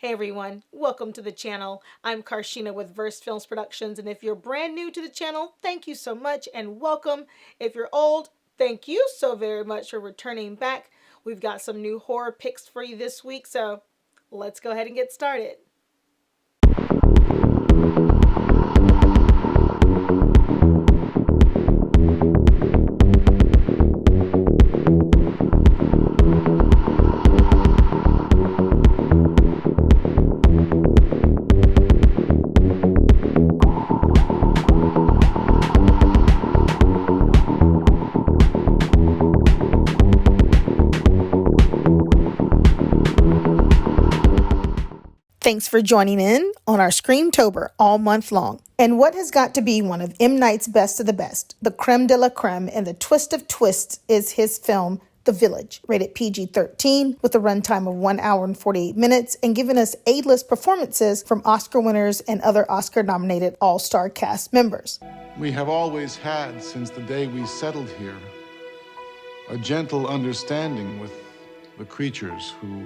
Hey everyone, welcome to the channel. I'm Carshénah with versefilmsproductions, and if you're brand new to the channel, thank you so much and welcome. If you're old, thank you so very much for returning back. We've got some new horror picks for you this week, so let's go ahead and get started. Thanks for joining in on our Screamtober all month long. And what has got to be one of M. Night's best of the best, the creme de la creme and the twist of twists, is his film, The Village, rated PG-13 with a runtime of 1 hour and 48 minutes and giving us A-list performances from Oscar winners and other Oscar-nominated all-star cast members. We have always had, since the day we settled here, a gentle understanding with the creatures who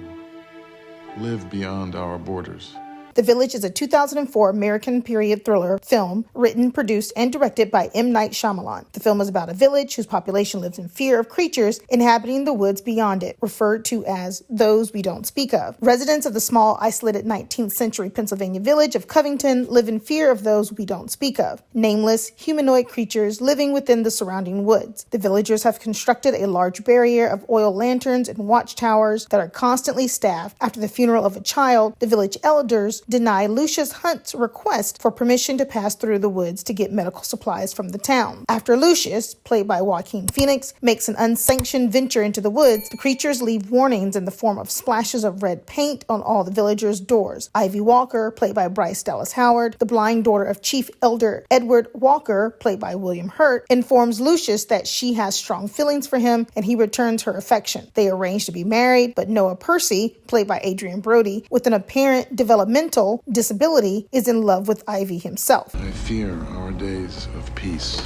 live beyond our borders. The Village is a 2004 American period thriller film written, produced, and directed by M. Night Shyamalan. The film is about a village whose population lives in fear of creatures inhabiting the woods beyond it, referred to as those we don't speak of. Residents of the small, isolated 19th century Pennsylvania village of Covington live in fear of those we don't speak of, nameless, humanoid creatures living within the surrounding woods. The villagers have constructed a large barrier of oil lanterns and watchtowers that are constantly staffed. After the funeral of a child, the village elders deny Lucius Hunt's request for permission to pass through the woods to get medical supplies from the town. After Lucius, played by Joaquin Phoenix, makes an unsanctioned venture into the woods, the creatures leave warnings in the form of splashes of red paint on all the villagers' doors. Ivy Walker, played by Bryce Dallas Howard, the blind daughter of Chief Elder Edward Walker, played by William Hurt, informs Lucius that she has strong feelings for him and he returns her affection. They arrange to be married, but Noah Percy, played by Adrian Brody, with an apparent developmental disability, is in love with Ivy himself. I fear our days of peace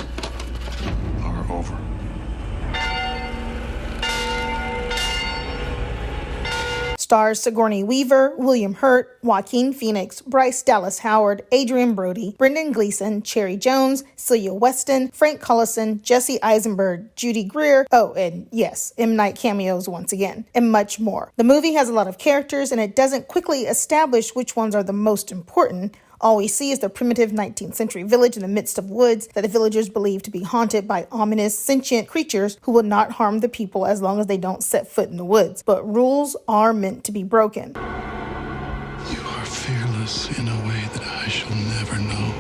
are over. Stars Sigourney Weaver, William Hurt, Joaquin Phoenix, Bryce Dallas Howard, Adrian Brody, Brendan Gleeson, Cherry Jones, Celia Weston, Frank Collison, Jesse Eisenberg, Judy Greer, and yes, M. Night cameos once again, and much more. The movie has a lot of characters and it doesn't quickly establish which ones are the most important. All we see is the primitive 19th century village in the midst of woods that the villagers believe to be haunted by ominous, sentient creatures who will not harm the people as long as they don't set foot in the woods. But rules are meant to be broken. You are fearless in a way that I shall never know.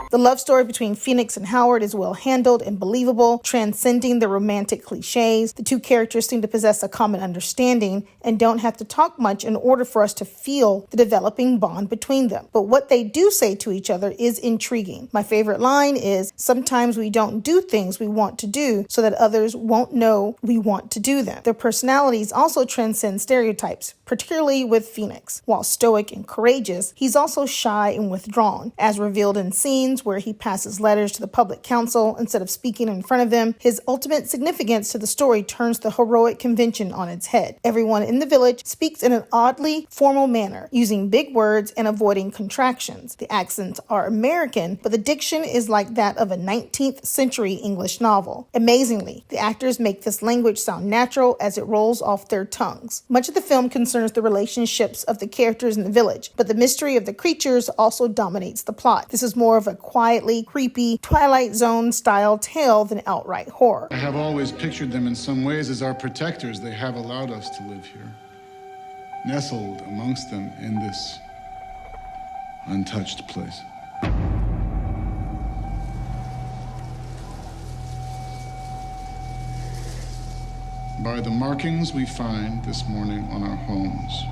The love story between Phoenix and Howard is well handled and believable, transcending the romantic cliches. The two characters seem to possess a common understanding and don't have to talk much in order for us to feel the developing bond between them. But what they do say to each other is intriguing. My favorite line is, "Sometimes we don't do things we want to do so that others won't know we want to do them." Their personalities also transcend stereotypes, particularly with Phoenix. While stoic and courageous, he's also shy and withdrawn, as revealed in scenes where he passes letters to the public council instead of speaking in front of them. His ultimate significance to the story turns the heroic convention on its head. Everyone in the village speaks in an oddly formal manner, using big words and avoiding contractions. The accents are American, but the diction is like that of a 19th century English novel. Amazingly, the actors make this language sound natural as it rolls off their tongues. Much of the film concerns the relationships of the characters in the village, but the mystery of the creatures also dominates the plot. This is more of a quietly creepy Twilight Zone style tale than outright horror. I have always pictured them in some ways as our protectors. They have allowed us to live here, nestled amongst them in this untouched place. By the markings we find this morning on our homes.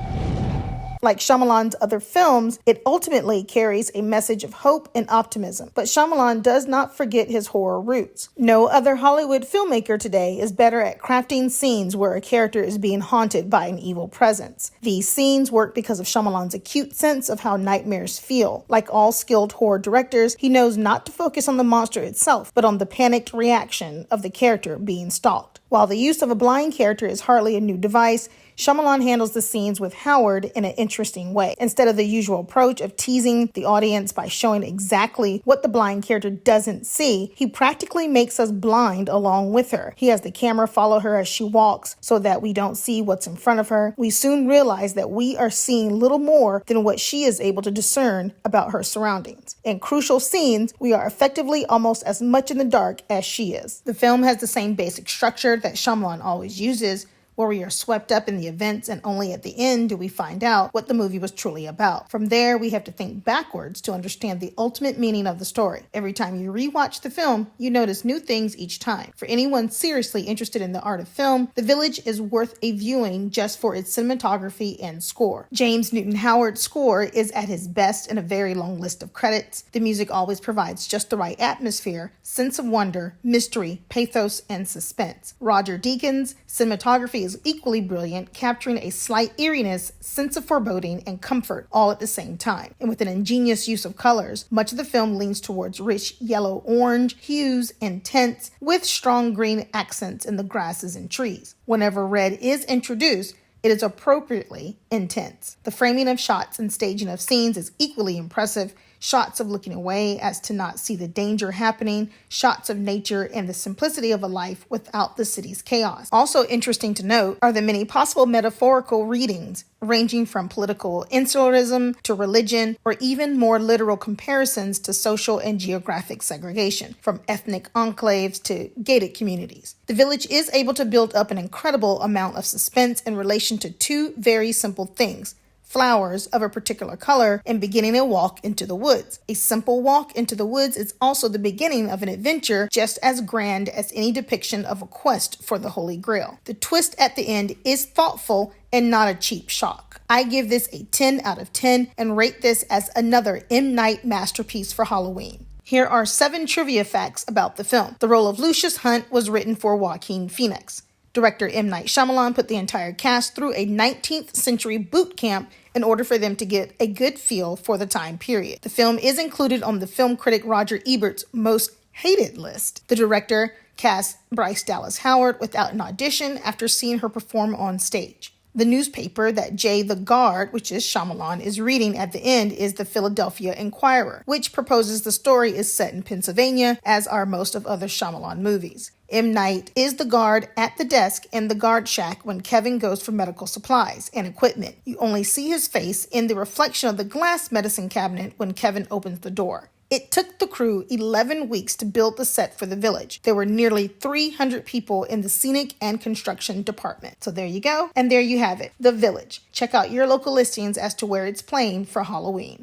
Like Shyamalan's other films, it ultimately carries a message of hope and optimism. But Shyamalan does not forget his horror roots. No other Hollywood filmmaker today is better at crafting scenes where a character is being haunted by an evil presence. These scenes work because of Shyamalan's acute sense of how nightmares feel. Like all skilled horror directors, he knows not to focus on the monster itself, but on the panicked reaction of the character being stalked. While the use of a blind character is hardly a new device, Shyamalan handles the scenes with Howard in an interesting way. Instead of the usual approach of teasing the audience by showing exactly what the blind character doesn't see, he practically makes us blind along with her. He has the camera follow her as she walks so that we don't see what's in front of her. We soon realize that we are seeing little more than what she is able to discern about her surroundings. In crucial scenes, we are effectively almost as much in the dark as she is. The film has the same basic structure that Shyamalan always uses, where we are swept up in the events and only at the end do we find out what the movie was truly about. From there, we have to think backwards to understand the ultimate meaning of the story. Every time you rewatch the film, you notice new things each time. For anyone seriously interested in the art of film, The Village is worth a viewing just for its cinematography and score. James Newton Howard's score is at his best in a very long list of credits. The music always provides just the right atmosphere, sense of wonder, mystery, pathos, and suspense. Roger Deakins' cinematography is equally brilliant, capturing a slight eeriness, sense of foreboding, and comfort all at the same time. And with an ingenious use of colors, much of the film leans towards rich yellow-orange hues and tints with strong green accents in the grasses and trees. Whenever red is introduced, it is appropriately intense. The framing of shots and staging of scenes is equally impressive. Shots of looking away as to not see the danger happening, shots of nature, and the simplicity of a life without the city's chaos. Also interesting to note are the many possible metaphorical readings, ranging from political insularism to religion, or even more literal comparisons to social and geographic segregation, from ethnic enclaves to gated communities. The Village is able to build up an incredible amount of suspense in relation to two very simple things: flowers of a particular color, and beginning a walk into the woods. A simple walk into the woods is also the beginning of an adventure just as grand as any depiction of a quest for the Holy Grail. The twist at the end is thoughtful and not a cheap shock. I give this a 10 out of 10 and rate this as another M. Night masterpiece for Halloween. Here are 7 trivia facts about the film. The role of Lucius Hunt was written for Joaquin Phoenix. Director M. Night Shyamalan put the entire cast through a 19th century boot camp in order for them to get a good feel for the time period. The film is included on the film critic Roger Ebert's most hated list. The director cast Bryce Dallas Howard without an audition after seeing her perform on stage. The newspaper that Jay the Guard, which is Shyamalan, is reading at the end is the Philadelphia Inquirer, which proposes the story is set in Pennsylvania, as are most of other Shyamalan movies. M. Night is the guard at the desk in the guard shack when Kevin goes for medical supplies and equipment. You only see his face in the reflection of the glass medicine cabinet when Kevin opens the door. It took the crew 11 weeks to build the set for The Village. There were nearly 300 people in the scenic and construction department. So there you go, and there you have it, The Village. Check out your local listings as to where it's playing for Halloween.